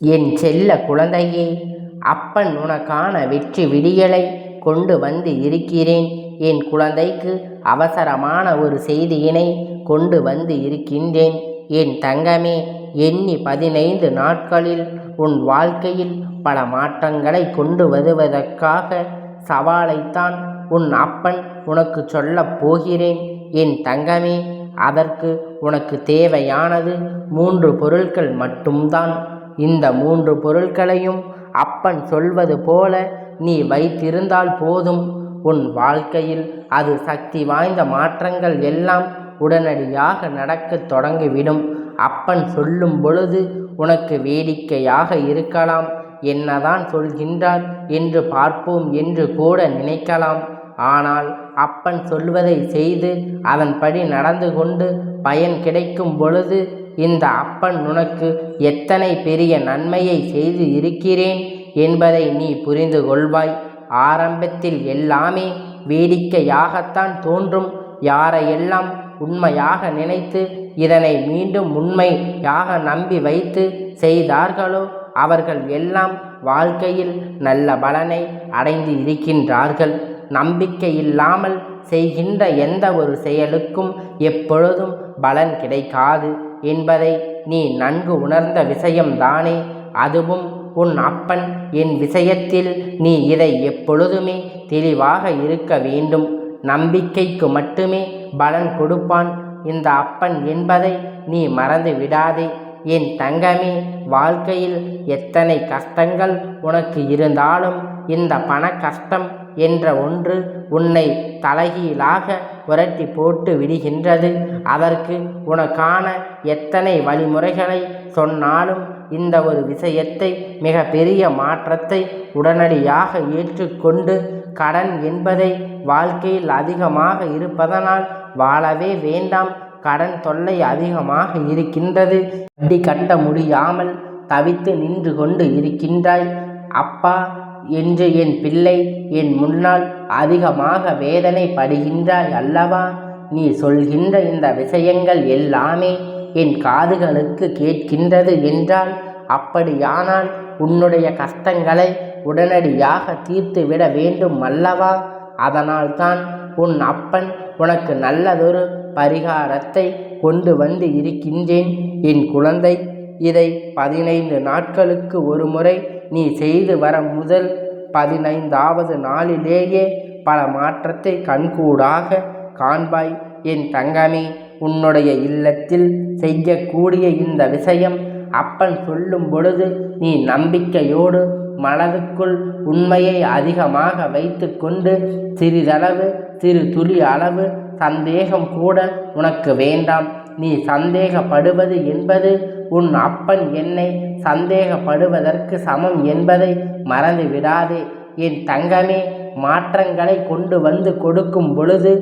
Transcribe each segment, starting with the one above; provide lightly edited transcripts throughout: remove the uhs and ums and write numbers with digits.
என் செல்ல குழந்தையே, அப்பன் உனக்கான வெற்றி விடியலை கொண்டு வந்து இருக்கிறேன். என் குழந்தைக்கு அவசரமான ஒரு செய்தியினை கொண்டு வந்து இருக்கின்றேன். என் தங்கமே, எண்ணி 15 நாட்களில் உன் வாழ்க்கையில் பல மாற்றங்களை கொண்டு வருவதற்காக சவாலைத்தான் உன் அப்பன் உனக்கு சொல்லப் போகிறேன். என் தங்கமே, அதற்கு உனக்கு தேவையானது 3 பொருட்கள் மட்டும்தான். இந்த 3 பொருட்களையும் அப்பன் சொல்வது போல நீ வைத்திருந்தால் போதும். உன் வாழ்க்கையில் அது சக்தி வாய்ந்த மாற்றங்கள் எல்லாம் உடனடியாக நடக்கத் தொடங்கிவிடும். அப்பன் சொல்லும் பொழுது உனக்கு வேடிக்கையாக இருக்கலாம். என்னதான் சொல்கின்றார் என்று பார்ப்போம் என்று கூட நினைக்கலாம். ஆனால் அப்பன் சொல்வதை செய்து அதன்படி நடந்து கொண்டு பயன் கிடைக்கும் பொழுது இந்த அப்பன் உனக்கு எத்தனை பெரிய நன்மையை செய்து இருக்கிறேன் என்பதை நீ புரிந்து கொள்வாய். ஆரம்பத்தில் எல்லாமே வேடிக்கையாகத்தான் தோன்றும். யாரையெல்லாம் உண்மையாக நினைத்து இதனை மீண்டும் உண்மையாக நம்பி வைத்து செய்தார்களோ அவர்கள் எல்லாம் வாழ்க்கையில் நல்ல பலனை அடைந்து இருக்கின்றார்கள். நம்பிக்கை இல்லாமல் செய்கின்ற எந்த ஒரு செயலுக்கும் எப்பொழுதும் பலன் கிடைக்காது என்பதை நீ நன்கு உணர்ந்த விஷயம்தானே. அதுவும் உன் அப்பன் என் விஷயத்தில் நீ இதை எப்பொழுதுமே தெளிவாக இருக்க வேண்டும். நம்பிக்கைக்கு மட்டுமே பலன் கொடுப்பான் இந்த அப்பன் என்பதை நீ மறந்து விடாதே. என் தங்கமே, வாழ்க்கையில் எத்தனை கஷ்டங்கள் உனக்கு இருந்தாலும் இந்த பண கஷ்டம் என்ற ஒன்று உன்னை தலைகீழாக புரட்டி போட்டு விடுகின்றது. அதற்கு உனக்கான எத்தனை வழிமுறைகளை சொன்னாலும் இந்த ஒரு விஷயத்தை மிக பெரிய மாற்றத்தை உடனடியாக ஏற்றுக்கொண்டு கடன் என்பதை வாழ்க்கையில் அதிகமாக இருப்பதனால் வாழவே வேண்டாம். கடன் தொல்லை அதிகமாக இருக்கின்றது. வட்டி கட்ட முடியாமல் தவித்து நின்று கொண்டு இருக்கின்றாய். அப்பா என்று என் பிள்ளை என் முன்னால் அதிகமாக வேதனை படுகின்றாய் அல்லவா? நீ சொல்கின்ற இந்த விஷயங்கள் எல்லாமே என் காதுகளுக்கு கேட்கின்றது என்றால், அப்படியானால் உன்னுடைய கஷ்டங்களை உடனடியாக தீர்த்து விட வேண்டும் அல்லவா? அதனால்தான் உன் அப்பன் உனக்கு நல்லதொரு பரிகாரத்தை கொண்டு வந்து இருக்கின்றேன். என் குழந்தை, இதை 15 நாட்களுக்கு ஒரு முறை நீ செய்து வர முதல் 15வது நாளிலேயே பல மாற்றத்தை கண்கூடாக காண்பாய். என் தங்கமே, உன்னுடைய இல்லத்தில் செய்யக்கூடிய இந்த விஷயம் அப்பன் சொல்லும் பொழுது நீ நம்பிக்கையோடு மனதுக்குள் உண்மையை அதிகமாக வைத்து கொண்டு சிறிதளவு சிறு துளி அளவு சந்தேகம் கூட உனக்கு வேண்டாம். நீ சந்தேகப்படுவது என்பது உன் அப்பன் என்னை சந்தேகப்படுவதற்கு சமம் என்பதை மறந்து விடாதே. என் தங்கமே, மாற்றங்களை கொண்டு வந்து கொடுக்கும் பொழுது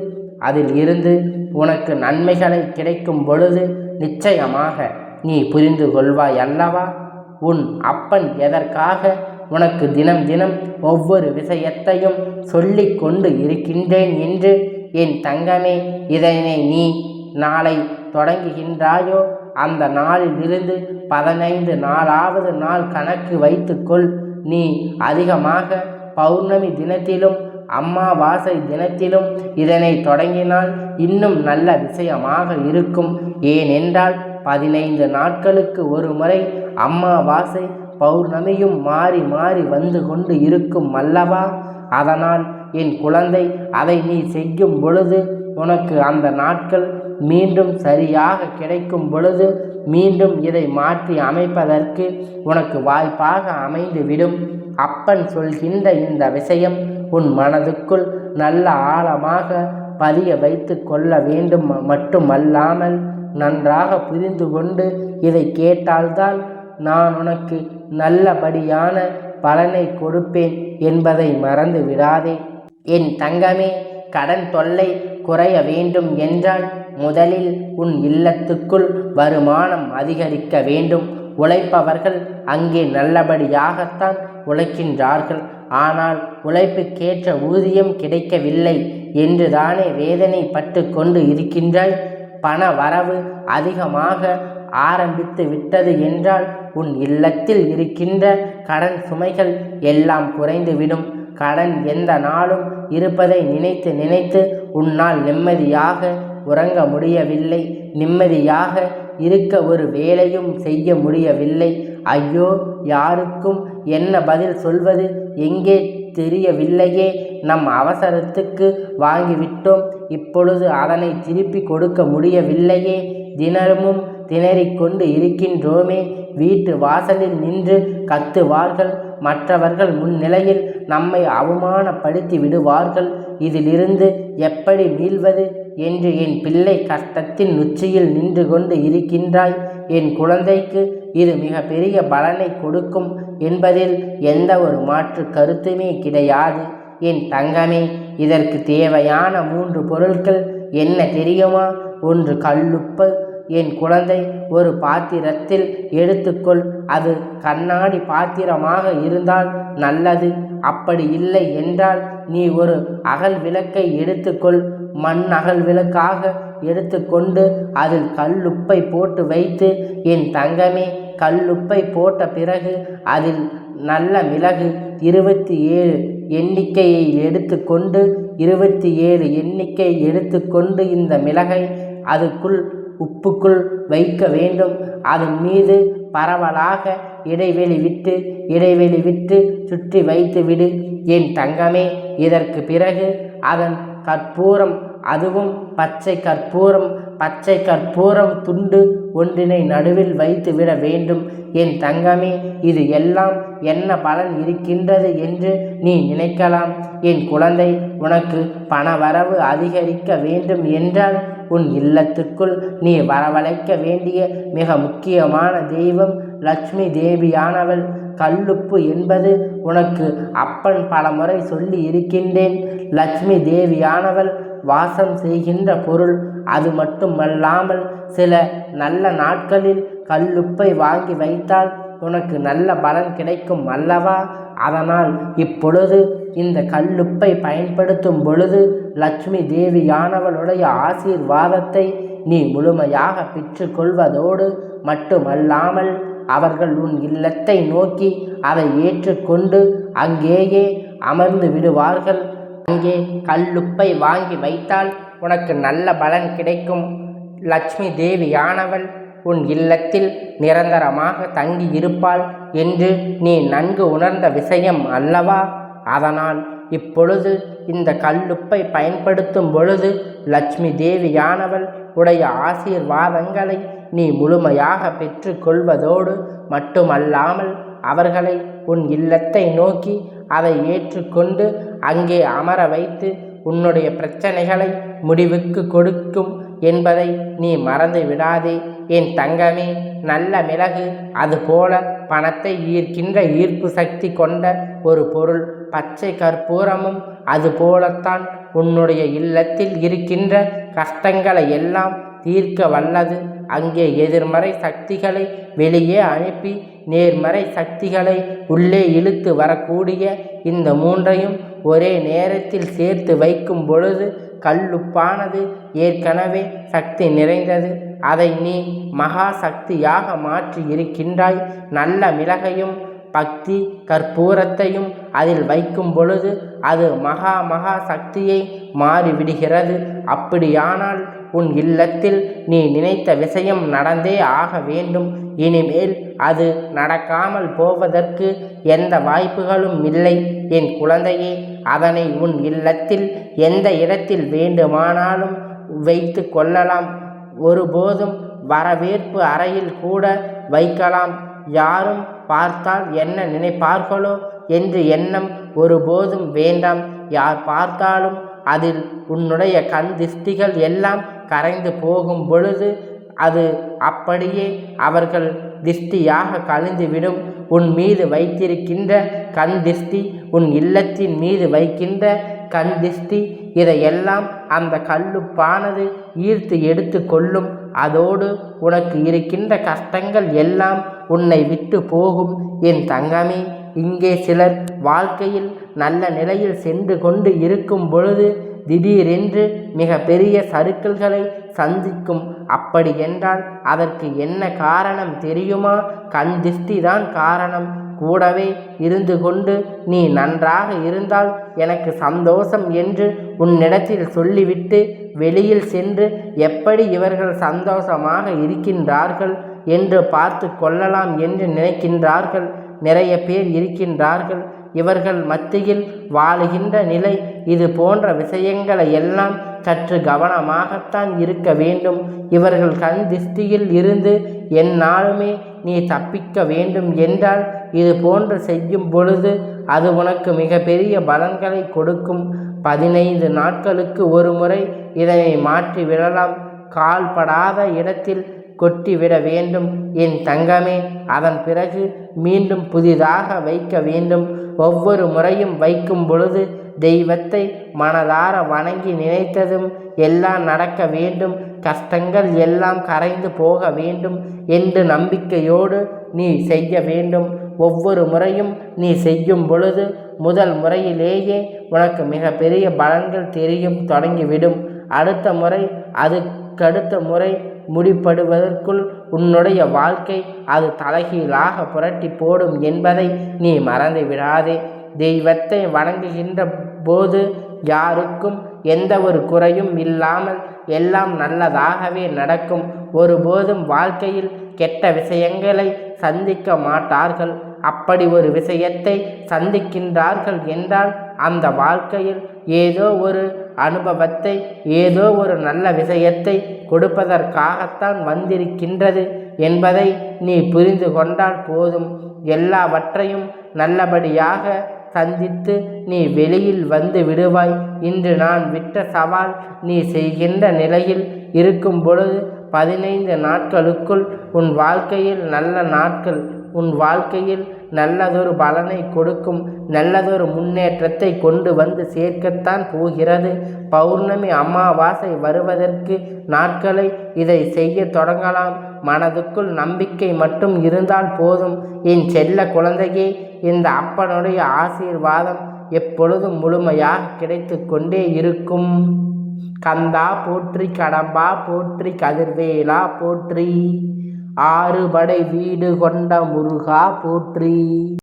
அதில் இருந்து உனக்கு நன்மைகளை கிடைக்கும் பொழுது நிச்சயமாக நீ புரிந்து கொள்வாய் அல்லவா? உன் அப்பன் எதற்காக உனக்கு தினம் தினம் ஒவ்வொரு விஷயத்தையும் சொல்லிக் கொண்டு இருக்கின்றேன் என்று. என் தங்கமே, இதனை நீ நாளை தொடங்குகின்றாயோ அந்த நாளிலிருந்து 15 நாளாவது நாள் கணக்கு வைத்துக்கொள். நீ அதிகமாக பௌர்ணமி தினத்திலும் அமாவாசை தினத்திலும் இதனை தொடங்கினால் இன்னும் நல்ல விஷயமாக இருக்கும். ஏனென்றால் 15 நாட்களுக்கு ஒரு முறை அமாவாசை பௌர்ணமியும் மாறி மாறி வந்து கொண்டு இருக்கும் அல்லவா? அதனால் என் குழந்தை, அதை நீ செய்யும் பொழுது உனக்கு அந்த நாட்கள் மீண்டும் சரியாக கிடைக்கும் பொழுது மீண்டும் இதை மாற்றி அமைப்பதற்கு உனக்கு வாய்ப்பாக அமைந்துவிடும். அப்பன் சொல்கின்ற இந்த விஷயம் உன் மனதுக்குள் நல்ல ஆழமாக பதிய வைத்து கொள்ள வேண்டும். மட்டுமல்லாமல் நன்றாக புரிந்து கொண்டு இதை கேட்டால்தான் நான் உனக்கு நல்லபடியான பலனை கொடுப்பேன் என்பதை மறந்து விடாதே. என் தங்கமே, கடன் தொல்லை குறைய வேண்டும் என்றால் முதலில் உன் இல்லத்துக்குள் வருமானம் அதிகரிக்க வேண்டும். உழைப்பவர்கள் அங்கே நல்லபடியாகத்தான் உழைக்கின்றார்கள். ஆனால் உழைப்புக்கேற்ற ஊதியம் கிடைக்கவில்லை என்றுதானே வேதனைப்பட்டு கொண்டு இருக்கின்றாய். பண வரவு அதிகமாக ஆரம்பித்து விட்டது என்றால் உன் இல்லத்தில் இருக்கின்ற கடன் சுமைகள் எல்லாம் குறைந்துவிடும். கடன் எந்த நாளும் இருப்பதை நினைத்து நினைத்து உன்னால் நிம்மதியாக உறங்க முடியவில்லை. நிம்மதியாக இருக்க ஒரு வேலையும் செய்ய முடியவில்லை. ஐயோ, யாருக்கும் என்ன பதில் சொல்வது எங்கே தெரியவில்லையே. நம் அவசரத்துக்கு வாங்கிவிட்டோம், இப்பொழுது அதனை திருப்பி கொடுக்க முடியவில்லையே. தினமும் திணறிக்கொண்டு இருக்கின்றோமே. வீட்டு வாசலில் நின்று கத்துவார்கள். மற்றவர்கள் முன்னிலையில் நம்மை அவமானப்படுத்தி விடுவார்கள். இதிலிருந்து எப்படி மீள்வது என்று என் பிள்ளை கஷ்டத்தின் உச்சியில் நின்று கொண்டு இருக்கின்றாய். என் குழந்தைக்கு இது மிக பெரிய பலனை கொடுக்கும் என்பதில் எந்த ஒரு மாற்று கருத்துமே கிடையாது. என் தங்கமே, இதற்கு தேவையான 3 பொருட்கள் என்ன தெரியுமா? 1 கல்லுப்பு. என் குழந்தை, ஒரு பாத்திரத்தில் எடுத்துக்கொள். அது கண்ணாடி பாத்திரமாக இருந்தால் நல்லது. அப்படி இல்லை என்றால் நீ ஒரு அகல் விளக்கை எடுத்துக்கொள். மண் அகல் விளக்காக எடுத்துக்கொண்டு அதில் கல்லுப்பை போட்டு வைத்து, என் தங்கமே, கல்லுப்பை போட்ட பிறகு அதில் நல்ல மிளகு 27 எண்ணிக்கையை எடுத்துக்கொண்டு 27 எண்ணிக்கை எடுத்துக்கொண்டு இந்த மிளகை அதுக்குள் உப்புக்குள் வைக்க வேண்டும். அதன் மீது பரவலாக இடைவெளி விட்டு சுற்றி வைத்து விடு. என் தங்கமே, இதற்கு பிறகு அதன் கற்பூரம், அதுவும் பச்சை கற்பூரம் துண்டு ஒன்றினை நடுவில் வைத்து விட வேண்டும். என் தங்கமே, இது எல்லாம் என்ன பலன் இருக்கின்றது என்று நீ நினைக்கலாம். என் குழந்தை, உனக்கு பணவரவு அதிகரிக்க வேண்டும் என்றால் உன் இல்லத்துக்குள் நீ வரவழைக்க வேண்டிய மிக முக்கியமான தெய்வம் லட்சுமி தேவியானவள். கல்லுப்பு என்பது உனக்கு அப்பன் பலமுறை சொல்லி இருக்கின்றேன். லட்சுமி தேவியானவள் வாசம் செய்கின்ற பொருள். அது மட்டுமல்லாமல் சில நல்ல நாட்களில் கல்லுப்பை வாங்கி வைத்தால் உனக்கு நல்ல பலன் கிடைக்கும் அல்லவா? அதனால் இப்பொழுது இந்த கல்லுப்பை பயன்படுத்தும் பொழுது லட்சுமி தேவியானவளுடைய ஆசீர்வாதத்தை நீ முழுமையாக பெற்று கொள்வதோடு மட்டுமல்லாமல் அவர்கள் உன் இல்லத்தை நோக்கி அதை ஏற்றுக்கொண்டு அங்கேயே அமர்ந்து விடுவார்கள். அங்கே கல்லுப்பை வாங்கி வைத்தால் உனக்கு நல்ல பலன் கிடைக்கும். லட்சுமி தேவியானவள் உன் இல்லத்தில் நிரந்தரமாக தங்கி இருப்பாள் என்று நீ நன்கு உணர்ந்த விஷயம் அல்லவா? அதனால் இப்பொழுது இந்த கல்லுப்பை பயன்படுத்தும் பொழுது லட்சுமி தேவியானவள் உடைய ஆசீர்வாதங்களை நீ முழுமையாக பெற்று கொள்வதோடு மட்டுமல்லாமல் அவர்களை உன் இல்லத்தை நோக்கி அதை ஏற்றுக்கொண்டு அங்கே அமர வைத்து உன்னுடைய பிரச்சனைகளை முடிவுக்கு கொடுக்கும் என்பதை நீ மறந்து விடாதே. என் தங்கமே, நல்ல மிளகு அதுபோல பணத்தை ஈர்க்கின்ற ஈர்ப்பு சக்தி கொண்ட ஒரு பொருள். பச்சை கற்பூரமும் அதுபோலத்தான் உன்னுடைய இல்லத்தில் இருக்கின்ற கஷ்டங்களை எல்லாம் தீர்க்க வல்லது. அங்கே எதிர்மறை சக்திகளை வெளியே அனுப்பி நேர்மறை சக்திகளை உள்ளே இழுத்து வரக்கூடிய இந்த 3ஐயும் ஒரே நேரத்தில் சேர்த்து வைக்கும் பொழுது கல்லுப்பானது ஏற்கனவே சக்தி நிறைந்தது. அதை நீ மகா சக்தியாக மாற்றி இருக்கின்றாய். நல்ல மிளகையும் பக்தி கற்பூரத்தையும் அதில் வைக்கும் பொழுது அது மகா சக்தியை மாறிவிடுகிறது. அப்படியானால் உன் இல்லத்தில் நீ நினைத்த விஷயம் நடந்தே ஆக வேண்டும். இனிமேல் அது நடக்காமல் போவதற்கு எந்த வாய்ப்புகளும் இல்லை. என் குழந்தையே, அதனை உன் இல்லத்தில் எந்த இடத்தில் வேண்டுமானாலும் வைத்து கொள்ளலாம். ஒருபோதும் வரவேற்பு அறையில் கூட வைக்கலாம். யாரும் பார்த்தால் என்ன நினைப்பார்களோ என்று எண்ணம் ஒருபோதும் வேண்டாம். யார் பார்த்தாலும் அதில் உன்னுடைய கண் திஷ்டிகள் எல்லாம் கரைந்து போகும் பொழுது அது அப்படியே அவர்கள் திஷ்டியாக கழிந்துவிடும். உன் மீது வைத்திருக்கின்ற கண் திஷ்டி, உன் இல்லத்தின் மீது வைக்கின்ற கண் திஷ்டி, இதையெல்லாம் அந்த கல்லுப்பானது ஈர்த்து எடுத்து கொள்ளும். அதோடு உனக்கு இருக்கின்ற கஷ்டங்கள் எல்லாம் உன்னை விட்டு போகும். என் தங்கமே, இங்கே சிலர் வாழ்க்கையில் நல்ல நிலையில் சென்று கொண்டு இருக்கும் பொழுது திடீரென்று மிக பெரிய சறுக்கல்களை சந்திக்கும். அப்படி என்றால் அதற்கு என்ன காரணம் தெரியுமா? கண் திஷ்டி தான் காரணம். கூடவே இருந்து கொண்டு நீ நன்றாக இருந்தால் எனக்கு சந்தோஷம் என்று உன்னிடத்தில் சொல்லிவிட்டு வெளியில் சென்று எப்படி இவர்கள் சந்தோஷமாக இருக்கின்றார்கள் என்று பார்த்து கொள்ளலாம் என்று நினைக்கின்றார்கள். நிறைய பேர் இருக்கின்றார்கள். இவர்கள் மத்தியில் வாழுகின்ற நிலை இது போன்ற விஷயங்களை எல்லாம் சற்று கவனமாகத்தான் இருக்க வேண்டும். இவர்கள் கண் திஷ்டியில் இருந்து எந்நாளுமே நீ தப்பிக்க வேண்டும் என்றால் இது போன்று செய்யும் பொழுது அது உனக்கு மிக பெரிய பலன்களை கொடுக்கும். 15 நாட்களுக்கு ஒரு முறை இதனை மாற்றி விடலாம். கால்படாத இடத்தில் கொட்டிவிட வேண்டும் என் தங்கமே. அதன் பிறகு மீண்டும் புதிதாக வைக்க வேண்டும். ஒவ்வொரு முறையும் வைக்கும் பொழுது தெய்வத்தை மனதார வணங்கி நினைத்ததும் எல்லாம் நடக்க வேண்டும், கஷ்டங்கள் எல்லாம் கரைந்து போக வேண்டும் என்று நம்பிக்கையோடு நீ செய்ய வேண்டும். ஒவ்வொரு முறையும் நீ செய்யும் பொழுது முதல் முறையிலேயே உனக்கு மிக பெரிய பலன்கள் தெரியும் தொடங்கிவிடும். அடுத்த முறை அதுக்கடுத்த முறை முடிப்படுவதற்குள் உன்னுடைய வாழ்க்கை அது தலைகீழாக புரட்டி போடும் என்பதை நீ மறந்து விடாதே. தெய்வத்தை வணங்குகின்ற போது யாருக்கும் எந்த ஒரு குறையும் இல்லாமல் எல்லாம் நல்லதாகவே நடக்கும். ஒருபோதும் வாழ்க்கையில் கெட்ட விஷயங்களை சந்திக்க மாட்டார்கள். அப்படி ஒரு விஷயத்தை சந்திக்கின்றார்கள் என்றால் அந்த வாழ்க்கையில் ஏதோ ஒரு அனுபவத்தை ஏதோ ஒரு நல்ல விஷயத்தை கொடுப்பதற்காகத்தான் வந்திருக்கின்றது என்பதை நீ புரிந்து கொண்டால் போதும். எல்லாவற்றையும் நல்லபடியாக சந்தித்து நீ வெளியில் வந்து விடுவாய். இன்று நான் விட்ட சவால் நீ செய்கின்ற நிலையில் இருக்கும் பொழுது 15 நாட்களுக்குள் உன் வாழ்க்கையில் நல்ல நாட்கள் உன் வாழ்க்கையில் நல்லதொரு பலனை கொடுக்கும். நல்லதொரு முன்னேற்றத்தை கொண்டு வந்து சேர்க்கத்தான் போகிறது. பௌர்ணமி அமாவாசை வருவதற்கு நாட்களை இதை செய்ய தொடங்கலாம். மனதுக்குள் நம்பிக்கை மட்டும் இருந்தால் போதும். என் செல்ல குழந்தையே, இந்த அப்பனுடைய ஆசீர்வாதம் எப்பொழுதும் முழுமையாக கிடைத்து கொண்டே இருக்கும். கந்தா போற்றி, கடம்பா போற்றி, கதிர்வேலா போற்றி, 6 படை வீடு கொண்ட முருகா போற்றி.